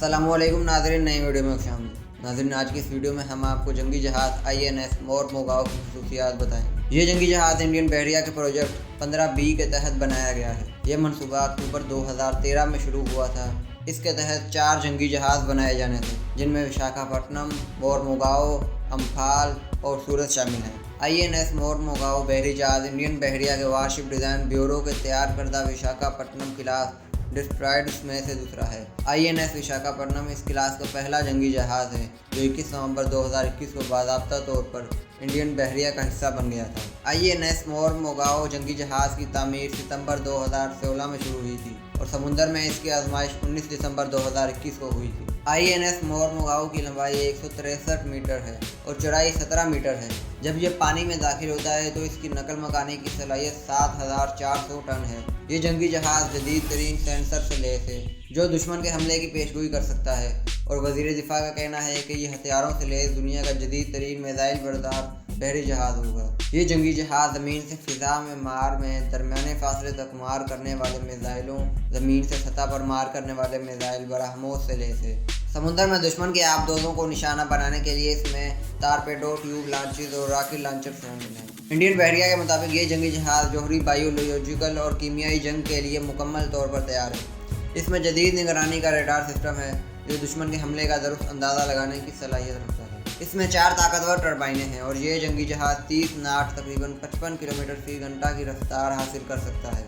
अस्सलामुअलैकुम नाज़रीन, नई वीडियो में खुशामदीद। नाज़रीन, आज की इस वीडियो में हम आपको जंगी जहाज़ INS मोरमुगाओ की खसूसियात बताएंगे। ये जंगी जहाज़ इंडियन बहरिया के प्रोजेक्ट 15B के तहत बनाया गया है। ये मनसूबा अक्टूबर 2013 में शुरू हुआ था। इसके तहत 4 जंगी जहाज़ बनाए जाने थे, जिनमें विशाखापट्टनम, मोरमुगाओ, अम्फाल और सूरत शामिल हैं। INS मोरमुगाओ बहरी जहाज़ इंडियन बहरिया के वारशिप डिज़ाइन ब्यूरो के तैयार करदा विशाखापट्टनम क्लास डिस्ट्रॉयर्स में से दूसरा है। INS विशाखापट्टनम इस क्लास का पहला जंगी जहाज़ है जो 21 नवंबर 2021 को बाज़ाब्ता तौर पर इंडियन बहरिया का हिस्सा बन गया था। INS मोरमुगाओ जंगी जहाज़ की तामीर सितंबर 2016 में शुरू हुई थी और समुंदर में इसकी आजमाइश 19 दिसंबर 2021 को हुई थी। INS मोरमुगाओ की लंबाई 163 मीटर है और चौड़ाई 17 मीटर है। जब यह पानी में दाखिल होता है तो इसकी नकल मकानी की सलाहियत 7400 टन है। ये जंगी जहाज़ जदीद तरीन सेंसर से लैस है जो दुश्मन के हमले की पेशगोई कर सकता है, और वज़ीर दिफा का कहना है कि ये हथियारों से लैस दुनिया का जदीद तरीन मिसाइल बरदार बहरी जहाज़ होगा। ये जंगी जहाज़ ज़मीन से फ़िज़ा में मार में दरमियाने फासले तक मार करने वाले मिसाइलों, ज़मीन से सतह पर मार करने वाले मिसाइल बराहमोस से लैस है। समुद्र में दुश्मन के आबदोजों को निशाना बनाने के लिए इसमें टारपेडो, ट्यूब लॉन्चर्स और रॉकेट लॉन्चर शामिल हैं। इंडियन बहरिया के मुताबिक ये जंगी जहाज़ जोहरी, बायोलॉजिकल और कीमियाई जंग के लिए मुकम्मल तौर पर तैयार है। इसमें जदीद निगरानी का रडार सिस्टम है जो दुश्मन के हमले का दुरुस्त अंदाज़ा लगाने की सलाहियत रखता है। इसमें 4 ताकतवर टरबाइनें हैं और ये जंगी जहाज़ 30 नाट तकरीबन 55 किलोमीटर फ़ी घंटा की रफ्तार हासिल कर सकता है।